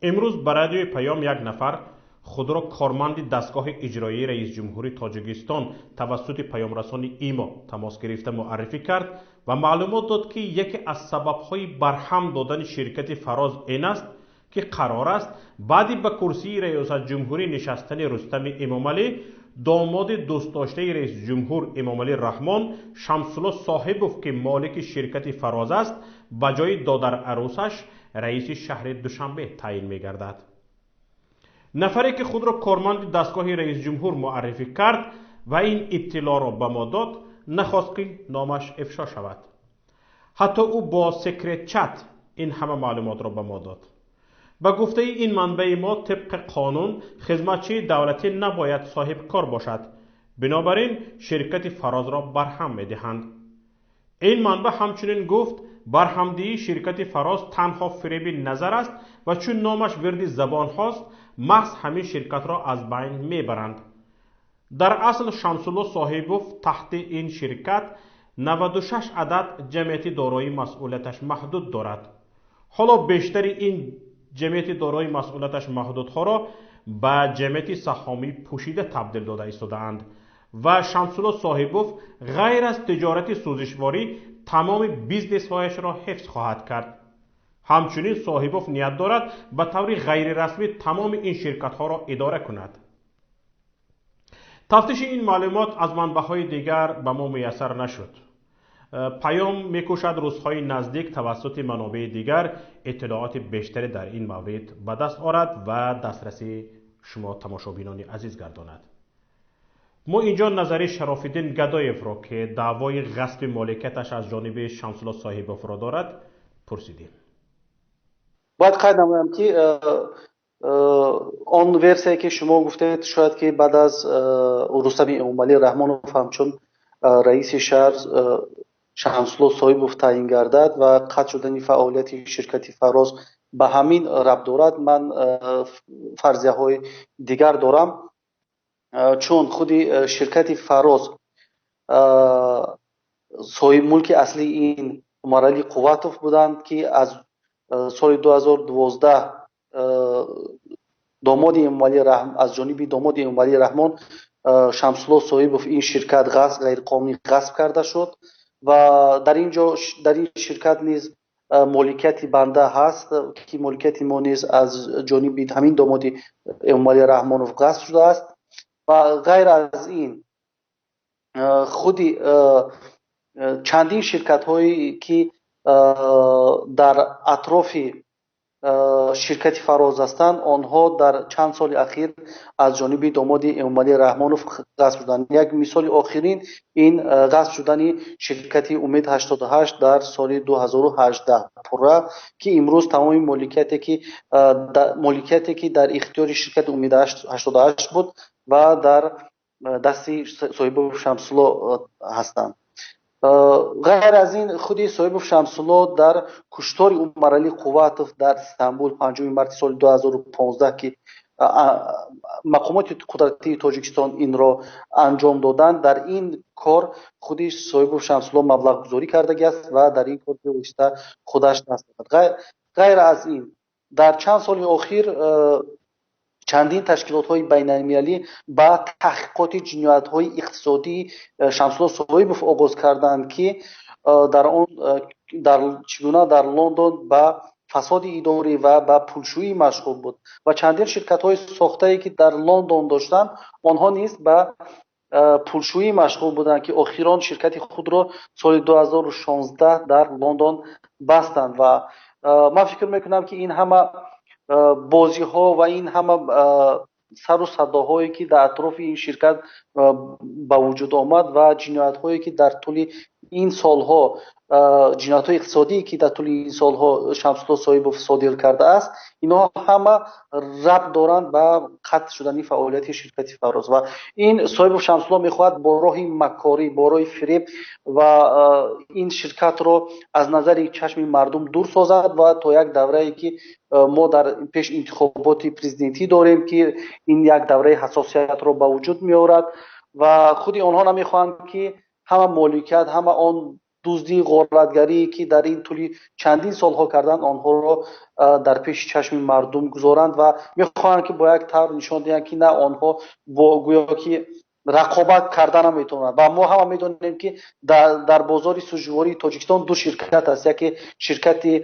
امروز به رادیوی پیام یک نفر خود را کارمند دستگاه اجرایی رئیس جمهوری تاجیکستان توسط پیامرسان ایما تماس گرفته معرفی کرد و معلومات داد که یکی از سببهای برهم دادن شرکت فراز این است که قرار است بعدی به کرسی ریاست جمهوری نشستن رستم امامعلی، داماد دوست داشته رئیس جمهور امامعلی رحمان، شمسالله صاحبوف که مالک شرکت فراز است، به جای دادر عروسش رئیس شهر دوشنبه تعیین می گردد. نفری که خود را کارمند دستگاه رئیس جمهور معرفی کرد و این اطلاع را به ما داد نخواست که نامش افشا شود. حتی او با سکرت چت این همه معلومات را به ما داد. به گفته این منبع ما طبق قانون خدمتچی دولتی نباید صاحب کار باشد، بنابراین شرکت فراز را برهم می دهند. این منبع همچنین گفت برهمدهی شرکت فراز تنها فریب نظر است و چون نامش ورد زبان هاست محض همین شرکت را از بین می برند. در اصل شمسالله صاحبوف تحت این شرکت 96 عدد جمعیت دارایی مسئولیتش محدود دارد. حالا بیشتر این جمعیت دارایی مسئولیتش محدودها را به جمعیت سهامی پوشیده تبدیل داده ایستاده‌اند و شمسالله صاحبوف غیر از تجارت سوزشواری تمام بیزنس هایش را حفظ خواهد کرد. همچنین صاحبوف نیت دارد به طور غیر رسمی تمام این شرکت ها را اداره کند. تفتیش این معلومات از منبع‌های دیگر به ما میسر نشد. پیام میکوشد روزهای نزدیک توسط منابع دیگر اطلاعات بیشتری در این مورد به دست آورد و دسترسی شما تماشابینان عزیز گرداند. ما اینجا نظری شراف‌الدین گدایف را که دعوای غصب مالکیتش از جانب شمسالله صاحبوف را دارد پرسیدیم. باید قید نمایم که آن ورسیه که شما گفتید شاید که بعد از رستم امامعلی رحمانوف همچون رئیس شهر شمسالله صاحبوف تعیین گردد و قطع شدن فعالیت شرکت فراز به همین ربط دارد. من فرضیه های دیگر دارم، چون خودی شرکت فراز صاحب ملک اصلی این عمرعلی قواتوف بودند که از سال 2012 داماد امامعلی رحمان از جانب داماد امامعلی رحمان شمسالله صاحبوف این شرکت غیر قانونی غصب کرده شد و در این شرکت نیز مالکیت بنده هست که مالکیت ما نیز از جانب همین داماد امامعلی رحمانوف غصب شده است. و غیر از این خودی چندین شرکت هایی که در اطراف شرکت فراز هستند آنها در چند سال اخیر از جانب داماد امامعلی رحمانوف غصب شدند. یک مثال آخرین این غصب شدن شرکت امید 88 در سال 2018 پورا که امروز تمام مالکیتی که در اختیار شرکت امید 88 بود و در دست صاحب شمسالله هستند. غیر از این خودی صاحب شمسالله در کشتار عمرعلی قواتوف در استانبول 5 مارس سال 2015 که مقامات قدرتی تاجیکستان این را انجام دادند، در این کار خودی صاحب شمسالله مبلغ گذاری کرده است و در این کار بیشتر خودش دست داد. غیر از این در چند سال اخیر چندین تشکیلات های بین المللی با تحقیقات جنایت های اقتصادی شمسالله صاحبوف آغاز کردند که چگونه در لندن با فساد اداری و با پولشویی مشغول بود و چندین شرکت های ساخته که در لندن داشتند آنها نیز با پولشویی مشغول بودند که اخیراً شرکت خود را سال 2016 در لندن بستند و من فکر میکنم که این همه بازی ها و این همه سر و صداهایی که در اطراف این شرکت به وجود آمد و جنایت هایی که در طول این سالها جنایت های اقتصادی که در طول این سالها شمسالله صاحبوف صادر کرده است اینها همه ربط دارند به قطع شدن فعالیت شرکت فراز و این صاحب شمسالله میخواهد با راه مکاری با راه فریب و این شرکت را از نظر چشم مردم دور سازد و تا یک دوره‌ای که ما در پیش انتخابات پرزیدنتی داریم که این یک دوره حساسیت را به وجود می آورد و خودی آنها نمیخواهند که همه مالکیت همه آن دزدی غارتگری که در این طول چندین سالها کردند آنها را در پیش چشم مردم گذارند و میخواهند که با یک طرح نشان دهند که نه آنها گویا که رقابت کردن هم میتونند و ما هم میدونیم که در بازار سوژواری تاجیکستان دو شرکت است، یکی شرکت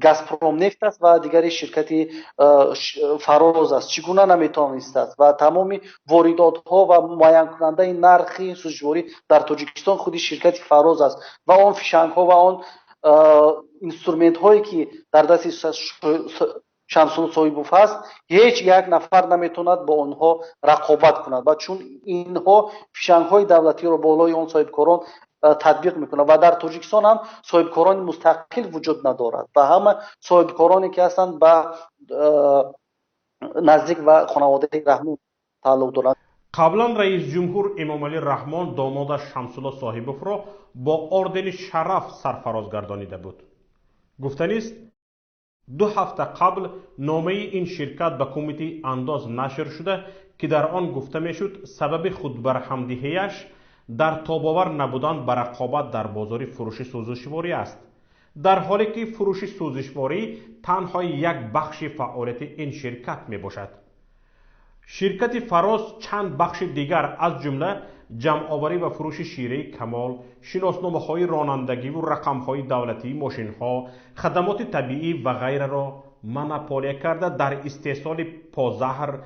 گازپروم نفت است و دیگری شرکت فراز است. چگونه نمیتوانست است و تمام واردات ها و معین کننده نرخ سوژواری در تاجیکستان خودی شرکت فراز است و آن فشنگ ها و آن اینسترومنت هایی که در دست شمسون صاحبوف است هیچ یک نفر نمیتوند با آنها رقابت کند و چون اینها فشنگ های دولتی را بالای آن صاحبکاران تطبیق میکنند و در تاجیکستان هم صاحبکاران مستقل وجود ندارد و همه صاحبکارانی که هستند به نزدیک و خانواده رحمان تعلق دارند. قبلا رئیس جمهور امامعلی رحمان دامادش شمسالله صاحبوف را با اردن شرف سرفراز گردانیده بود. گفتنی است 2 هفته قبل نامه این شرکت به کمیته انداز نشر شده که در آن گفته میشد سبب خود برهمدهیش در تاب‌آور نبودن به رقابت در بازار فروش سوزشواری است، در حالی که فروش سوزشواری تنها یک بخش فعالیت این شرکت می باشد. شرکت فراز چند بخش دیگر از جمله جمع‌آوری و فروش شیره کمال، شناسنامه‌های رانندگی و رقم‌های دولتی، ماشین‌ها، خدمات طبیعی و غیره را مونوپولی کرده در استحصال پازهر،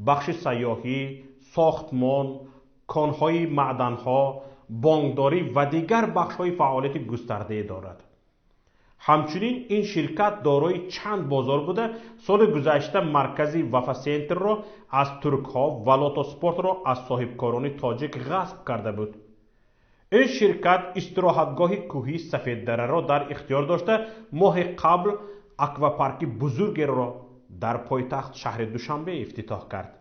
بخش سیاحی، ساختمان، کان‌های معدن‌ها، بانکداری و دیگر بخش‌های فعالیت گسترده دارد. همچنین این شرکت دارای چند بازار بوده. سال گذشته مرکزی وفا سنتر را از ترک‌ها و لاتوسپورت را از صاحبکاران تاجیک غصب کرده بود. این شرکت استراحتگاه کوهی سفید دره را در اختیار داشته ماه قبل اکواپارک بزرگی را در پایتخت شهر دوشنبه افتتاح کرد.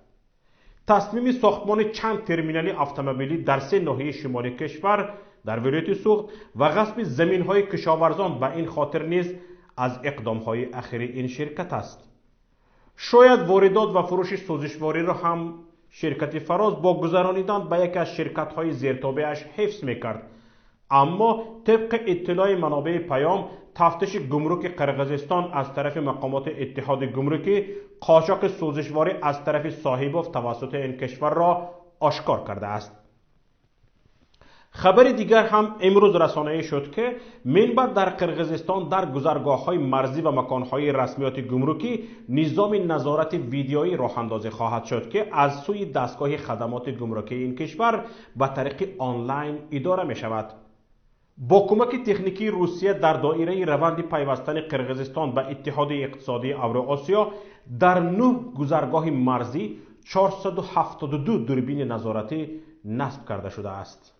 تصمیم ساختمان چند ترمینال اتومبیلی در 3 ناحیه شمالی کشور در ولایت سوخت و غصب زمین‌های کشاورزان به این خاطر نیز از اقدام‌های اخیر این شرکت است. شاید واردات و فروش سوزشواری را هم شرکت فراز با گذرانیدن به یک از شرکت‌های زیرتابعش حفظ می‌کرد، اما طبق اطلاع منابع پیام تفتیش گمرک قرقیزستان از طرف مقامات اتحاد گمرکی قاچاق سوزشواری از طرف صاحبوف توسط این کشور را آشکار کرده است. خبر دیگر هم امروز رسانه‌ای شد که منبع در قرقیزستان در گذرگاه‌های مرزی و مکان‌های رسمیات گمرکی نظام نظارت ویدیویی راه اندازی خواهد شد که از سوی دستگاه خدمات گمرکی این کشور به طریق آنلاین اداره می‌شود. با کمک تکنیکی روسیه در دایره روند پیوستن قرقیزستان به اتحاد اقتصادی اوراسیا در 9 گذرگاه مرزی 472 دوربین نظارتی نصب کرده شده است.